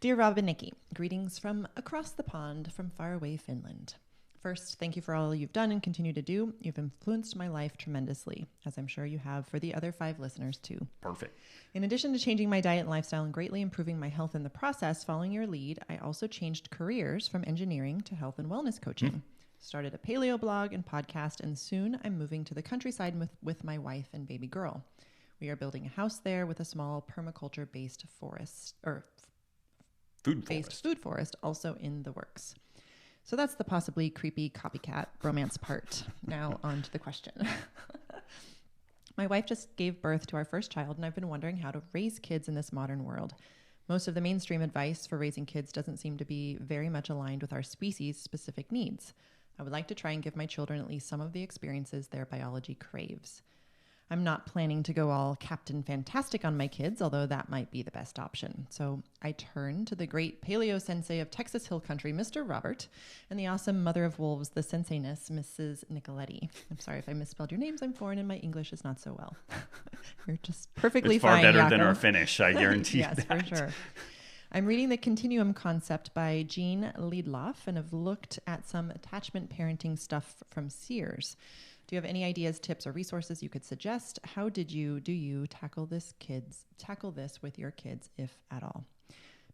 Dear Robb and Nikki, greetings from across the pond from faraway Finland. First, thank you for all you've done and continue to do. You've influenced my life tremendously, as I'm sure you have for the other 5 listeners too. Perfect. In addition to changing my diet and lifestyle and greatly improving my health in the process, following your lead, I also changed careers from engineering to health and wellness coaching. Started a paleo blog and podcast, and soon I'm moving to the countryside with my wife and baby girl. We are building a house there with a small permaculture-based food forest also in the works. So that's the possibly creepy copycat romance part. Now on to the question. My wife just gave birth to our first child, and I've been wondering how to raise kids in this modern world. Most of the mainstream advice for raising kids doesn't seem to be very much aligned with our species' specific needs. I would like to try and give my children at least some of the experiences their biology craves. I'm not planning to go all Captain Fantastic on my kids, although that might be the best option. So I turn to the great paleo sensei of Texas Hill Country, Mr. Robert, and the awesome mother of wolves, the sensei-ness, Mrs. Nicoletti. I'm sorry if I misspelled your names. I'm foreign and my English is not so well. You're just perfectly fine, It's far better Yako. than our Finnish, I guarantee yes, that. For sure. I'm reading The Continuum Concept by Jean Liedloff and have looked at some attachment parenting stuff from Sears. Do you have any ideas, tips, or resources you could suggest? How do you tackle this with your kids, if at all?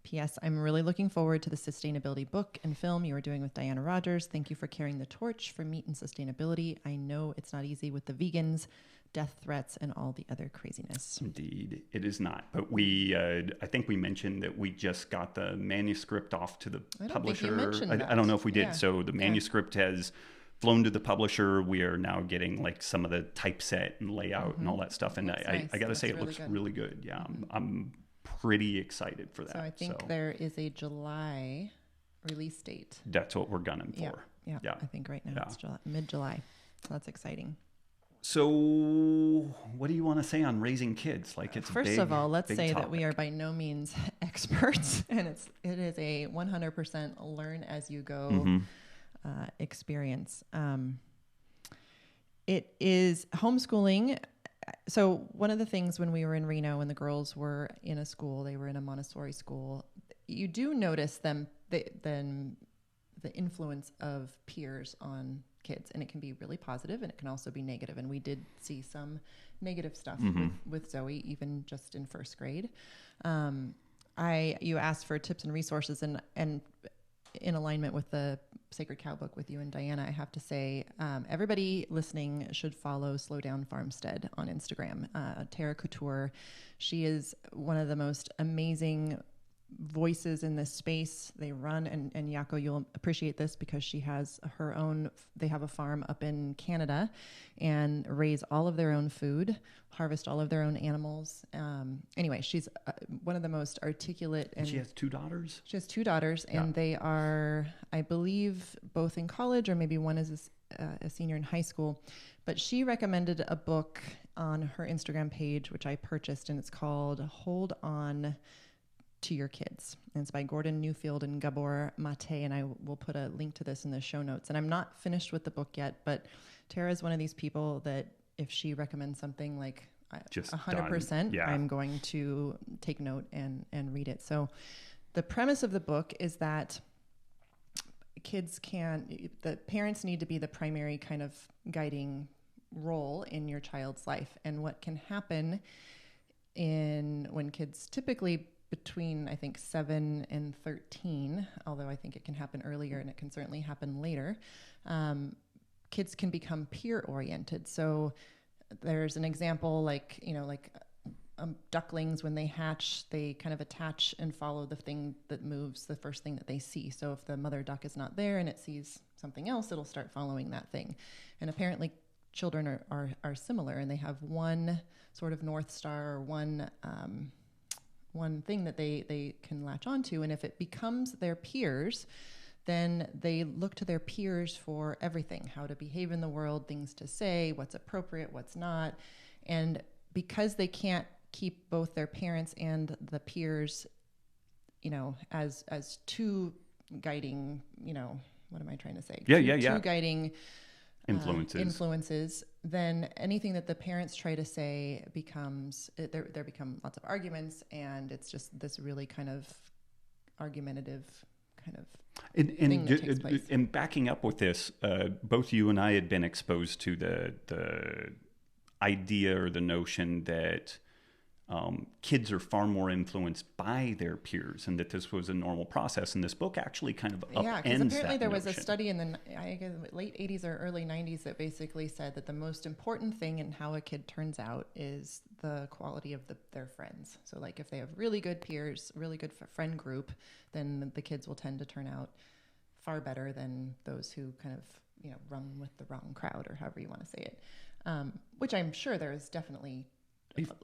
P.S. I'm really looking forward to the sustainability book and film you are doing with Diana Rogers. Thank you for carrying the torch for meat and sustainability. I know it's not easy with the vegans, death threats, and all the other craziness. Indeed, it is not. But I think we mentioned that we just got the manuscript off to the publisher. Think you mentioned that. I don't know if we did. Yeah. So the manuscript has flown to the publisher. We are now getting like some of the typeset and layout and all that stuff. And I got to say, it looks really good. Yeah, I'm pretty excited for that. So I think there is a July release date. That's what we're gunning for. Yeah. I think right now it's mid-July. So that's exciting. So what do you want to say on raising kids? Like, it's First of all, let's say topic. that we are by no means experts, and it is a 100% learn as you go experience. It is homeschooling. So one of the things when we were in Reno and the girls were in a school, they were in a Montessori school, you do notice the influence of peers on kids, and it can be really positive and it can also be negative. And we did see some negative stuff with Zoe, even just in first grade. You asked for tips and resources, and in alignment with the Sacred Cow book with you and Diana, I have to say, everybody listening should follow Slow Down Farmstead on Instagram. Tara Couture, she is one of the most amazing voices in this space. They run, and Yako, you'll appreciate this because she has her own, they have a farm up in Canada and raise all of their own food, harvest all of their own animals. Anyway, she's one of the most articulate. And she has 2 daughters? She has 2 daughters, and they are, I believe, both in college, or maybe one is a senior in high school. But she recommended a book on her Instagram page, which I purchased, and it's called Hold On to Your Kids. And it's by Gordon Newfield and Gabor Mate, and I will put a link to this in the show notes. And I'm not finished with the book yet, but Tara is one of these people that if she recommends something, like just 100%, I'm going to take note and read it. So the premise of the book is that the parents need to be the primary kind of guiding role in your child's life. And what can happen when kids typically between, I think, 7 and 13, although I think it can happen earlier and it can certainly happen later, kids can become peer oriented. So there's an example like ducklings, when they hatch, they kind of attach and follow the thing that moves, the first thing that they see. So if the mother duck is not there and it sees something else, it'll start following that thing. And apparently children are similar, and they have one sort of North Star, or one thing that they can latch onto. And if it becomes their peers, then they look to their peers for everything, how to behave in the world, things to say, what's appropriate, what's not. And because they can't keep both their parents and the peers, as two guiding, what am I trying to say? Two guiding influences, then anything that the parents try to say becomes, there become lots of arguments, and it's just this really kind of argumentative kind of thing that takes place. And backing up with this, both you and I had been exposed to the idea or the notion that kids are far more influenced by their peers, and that this was a normal process. And this book actually kind of upends that because apparently there was notion. a study in the late 80s or early 90s that basically said that the most important thing in how a kid turns out is the quality of their friends. So like if they have really good peers, really good friend group, then the kids will tend to turn out far better than those who kind of run with the wrong crowd, or however you want to say it. Which I'm sure there is definitely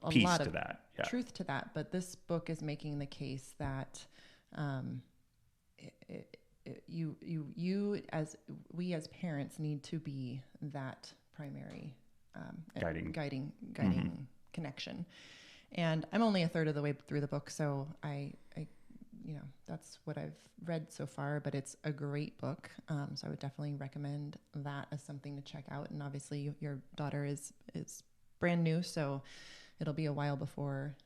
a lot of truth to that. But this book is making the case that we as parents need to be that primary guiding connection. And I'm only a third of the way through the book, so I that's what I've read so far, but it's a great book. So I would definitely recommend that as something to check out. And obviously your daughter is brand new, so it'll be a while before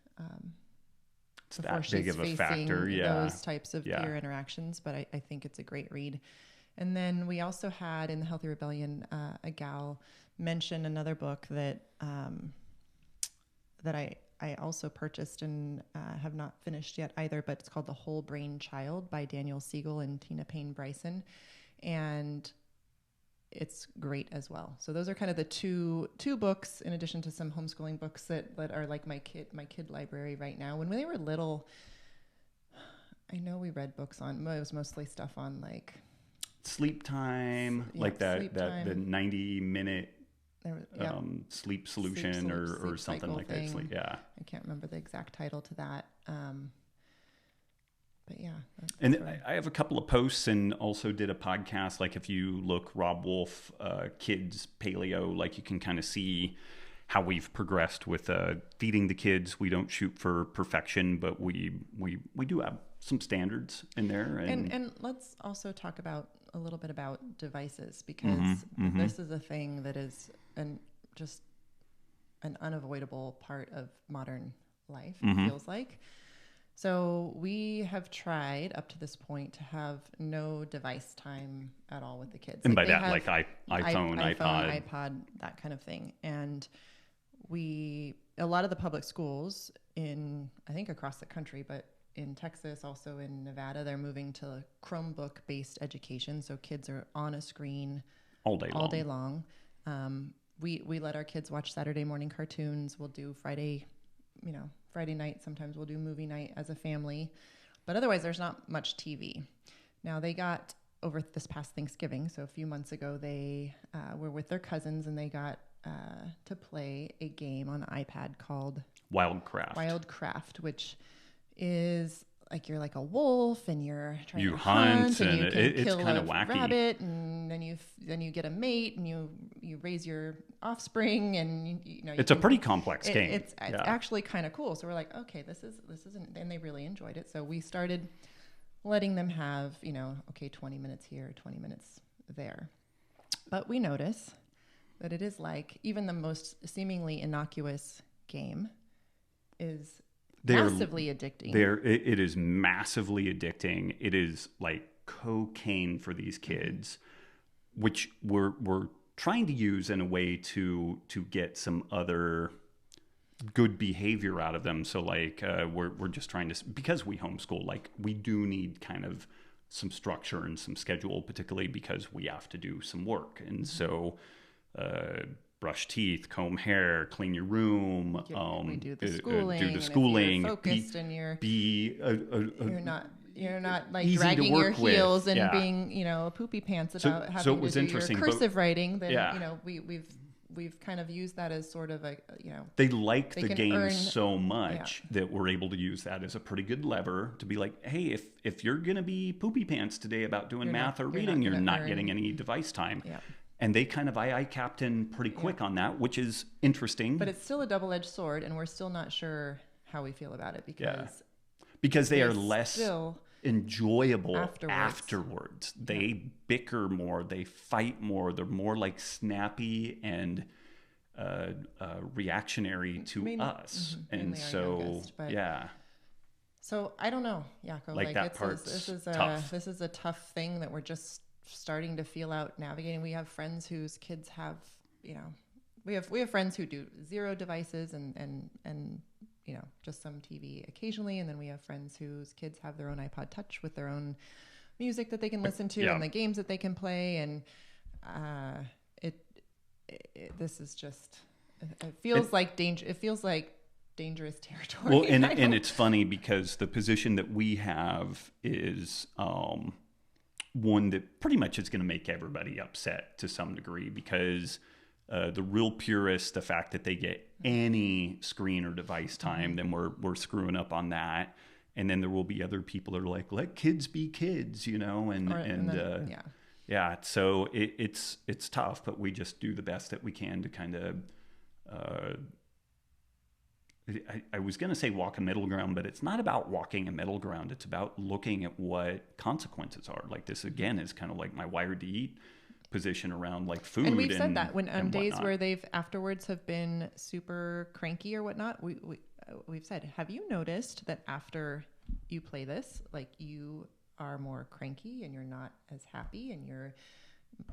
that she's big of a facing factor. those types of peer interactions. But I think it's a great read. And then we also had in the Healthy Rebellion, a gal mention another book that I also purchased and have not finished yet either, but it's called The Whole Brain Child by Daniel Siegel and Tina Payne Bryson. And it's great as well. So those are kind of the two books, in addition to some homeschooling books that are like my kid library right now. When they were little, I know we read books it was mostly stuff on like sleep time, the 90-minute sleep solution or something like that. I can't remember the exact title to that. But yeah. And I have a couple of posts, and also did a podcast. Like if you look Robb Wolf, kids paleo, like you can kind of see how we've progressed with feeding the kids. We don't shoot for perfection, but we do have some standards in there. And let's also talk a little bit about devices, because this is a thing that is just an unavoidable part of modern life, it feels like. So we have tried up to this point to have no device time at all with the kids. And by that, like iPhone, iPod, that kind of thing. And a lot of the public schools I think across the country, but in Texas, also in Nevada, they're moving to Chromebook-based education. So kids are on a screen all day long. We let our kids watch Saturday morning cartoons. We'll do Friday night. Sometimes we'll do movie night as a family. But otherwise, there's not much TV. Now, they got over this past Thanksgiving, so a few months ago, they were with their cousins, and they got to play a game on an iPad called Wildcraft, which is like you're like a wolf, and you're trying to hunt, and you can kill kind a of wacky rabbit, and then you get a mate, and you raise your offspring, and it's a pretty complex game. It's actually kind of cool. So we're like, okay, this isn't, and they really enjoyed it. So we started letting them have 20 minutes here, 20 minutes there. But we notice that it is like even the most seemingly innocuous game is massively addicting. It is massively addicting. It is like cocaine for these kids, which we're trying to use in a way to get some other good behavior out of them. So like we're just trying to, because we homeschool, like we do need kind of some structure and some schedule, particularly because we have to do some work. And so brush teeth, comb hair, clean your room, we do the schooling. do the and schooling, if you're focused and you're not like easy to dragging your work with. heels and Yeah. being, a poopy pants about having so it was to do interesting, your cursive writing. Then Yeah. we've kind of used that as sort of a they like the can game earn- so much that we're able to use that as a pretty good lever to be like, hey, if you're gonna be poopy pants today about doing math or reading, you're not getting any device time. Yeah. And they kind of I captain pretty quick on that, which is interesting. But it's still a double-edged sword, and we're still not sure how we feel about it because they are less enjoyable afterwards. They bicker more, they fight more, they're more like snappy and reactionary to us. And so youngest, So I don't know, Jaco. Like that part's tough. This is a tough thing that we're just starting to feel out navigating. We have friends whose kids have, we have friends who do 0 devices and just some TV occasionally, and then we have friends whose kids have their own iPod Touch with their own music that they can listen to and the games that they can play, and this is just it feels like danger. It feels like dangerous territory. Well, and it's funny because the position that we have is one that pretty much is going to make everybody upset to some degree, because the real purists, the fact that they get any screen or device time, then we're screwing up on that. And then there will be other people that are like, let kids be kids, so it's tough, but we just do the best that we can to kind of, I was going to say walk a middle ground, but it's not about walking a middle ground. It's about looking at what consequences are. Like this, again, is kind of like my wired to eat position around like food. And we've said that when on days whatnot. where they've afterwards have been super cranky or whatnot, we've said, have you noticed that after you play this, like you are more cranky and you're not as happy and you're,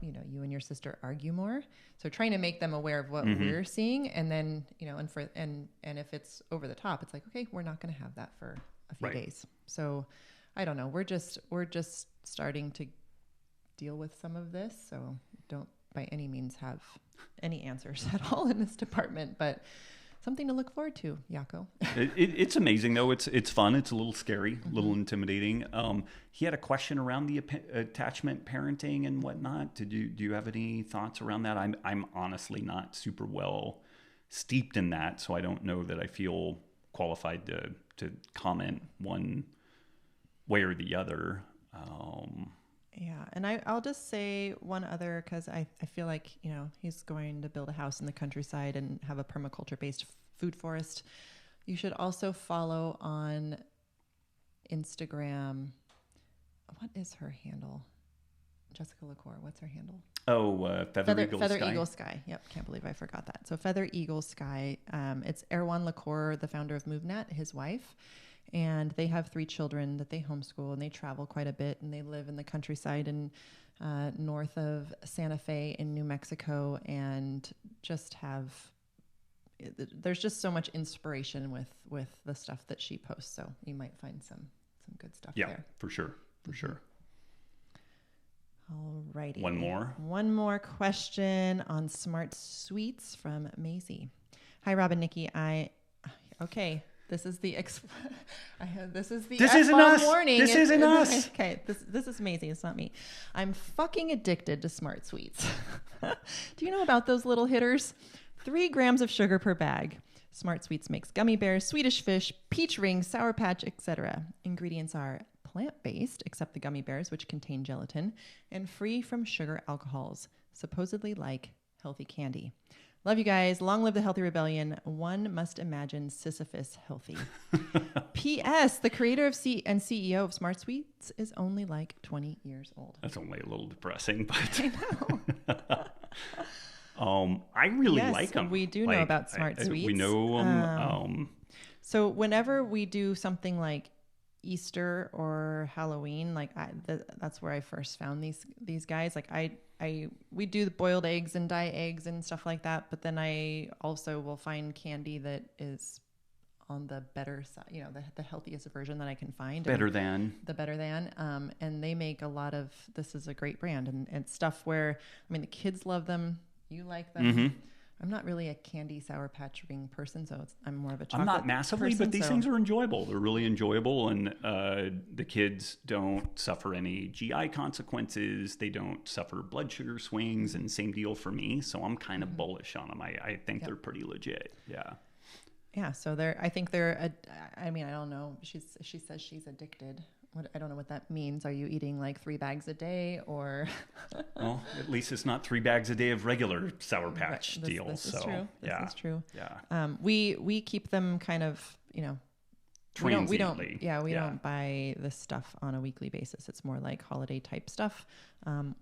you and your sister argue more. So trying to make them aware of what we're seeing, and then, and if it's over the top, it's like, okay, we're not going to have that for a few days. So I don't know. We're just starting to deal with some of this. So don't by any means have any answers at all in this department, but something to look forward to, Jaco. It's amazing though. It's fun. It's a little scary, a little intimidating. He had a question around the attachment parenting and whatnot. Do you have any thoughts around that? I'm honestly not super well steeped in that, so I don't know that I feel qualified to comment one way or the other. Yeah, and I'll just say one other, because I feel like, he's going to build a house in the countryside and have a permaculture-based food forest. You should also follow on Instagram. What is her handle? Jessica LaCour. What's her handle? Oh, Feather Eagle Sky. Yep, can't believe I forgot that. So Feather Eagle Sky. It's Erwan LaCour, the founder of MoveNet, his wife. And they have 3 children that they homeschool, and they travel quite a bit, and they live in the countryside in north of Santa Fe in New Mexico, and just there's just so much inspiration with the stuff that she posts. So you might find some good stuff there. Yeah, for sure. All righty. One more question on smart sweets from Maisie. Hi, Rob and Nikki. Okay. This is the F-bomb warning. This isn't us. Okay, this is Maisie. It's not me. I'm fucking addicted to Smart Sweets. Do you know about those little hitters? 3 grams of sugar per bag. Smart Sweets makes gummy bears, Swedish fish, peach rings, Sour Patch, etc. Ingredients are plant-based, except the gummy bears, which contain gelatin, and free from sugar alcohols, supposedly like healthy candy. Love you guys. Long live the healthy rebellion. One must imagine Sisyphus healthy. P.S. The creator of and CEO of Smart Sweets is only like 20 years old. That's only a little depressing, but I know. I really like them. We do know about Smart Sweets. We know them. So whenever we do something like Easter or Halloween, like that's where I first found these guys. Like we do the boiled eggs and dye eggs and stuff like that, but then I also will find candy that is on the better side, the healthiest version that I can find. The better than. And they make a lot of, this is a great brand, and it's stuff where, the kids love them. You like them. I'm not really a candy Sour Patch ring person, so I'm more of a chocolate I'm not massively, person, but these things are enjoyable. They're really enjoyable, and the kids don't suffer any GI consequences. They don't suffer blood sugar swings, and same deal for me. So I'm kind of bullish on them. I think they're pretty legit. Yeah. Yeah. So I think I mean, I don't know. She says she's addicted. I don't know what that means. Are you eating like 3 bags a day or? Well, at least it's not 3 bags a day of regular Sour Patch deal. This is true. This is true. Yeah. We keep them kind of, transiently. We don't buy this stuff on a weekly basis. It's more like holiday type stuff,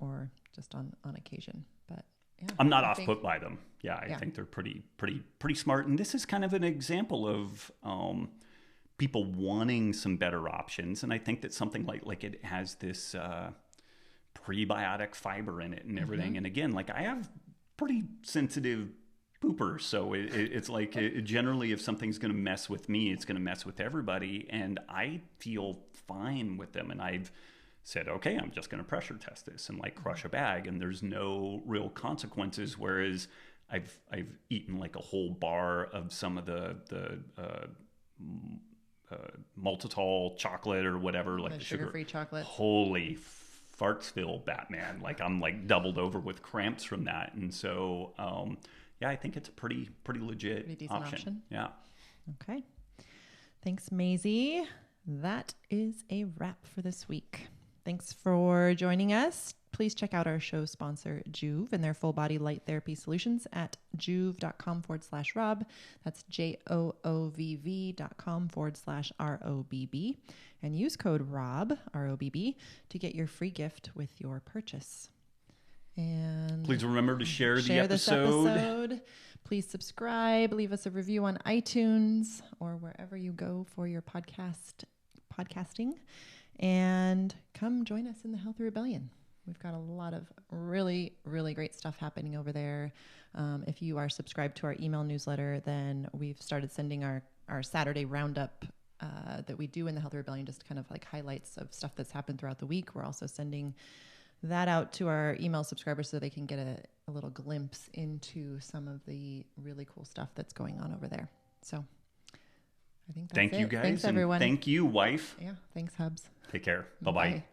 or just on occasion. But yeah, I'm not off put by them. I think they're pretty smart. And this is kind of an example of people wanting some better options. And I think that something like it has this prebiotic fiber in it and everything. And again, like I have pretty sensitive poopers. So it's like generally if something's going to mess with me, it's going to mess with everybody. And I feel fine with them. And I've said, okay, I'm just going to pressure test this and like crush a bag. And there's no real consequences. Whereas I've eaten like a whole bar of some of the maltitol chocolate or whatever, like the sugar-free chocolate. Holy fartsville, Batman! Like I'm like doubled over with cramps from that, and so I think it's a pretty legit, pretty decent option. Yeah. Okay. Thanks, Maisie. That is a wrap for this week. Thanks for joining us. Please check out our show sponsor, Joovv, and their full body light therapy solutions at joovv.com/Robb. That's JOOVV.com/ROBB. And use code ROBB, ROBB, to get your free gift with your purchase. And please remember to share the this episode. Please subscribe, leave us a review on iTunes or wherever you go for your podcasting. And come join us in the Healthy Rebellion. We've got a lot of really, really great stuff happening over there. If you are subscribed to our email newsletter, then we've started sending our Saturday roundup that we do in the Healthy Rebellion, just kind of like highlights of stuff that's happened throughout the week. We're also sending that out to our email subscribers so they can get a little glimpse into some of the really cool stuff that's going on over there. So I think that's Thank you guys. Thanks, everyone. Thank you, wife. Yeah. Thanks, Hubs. Take care. Bye-bye. Bye.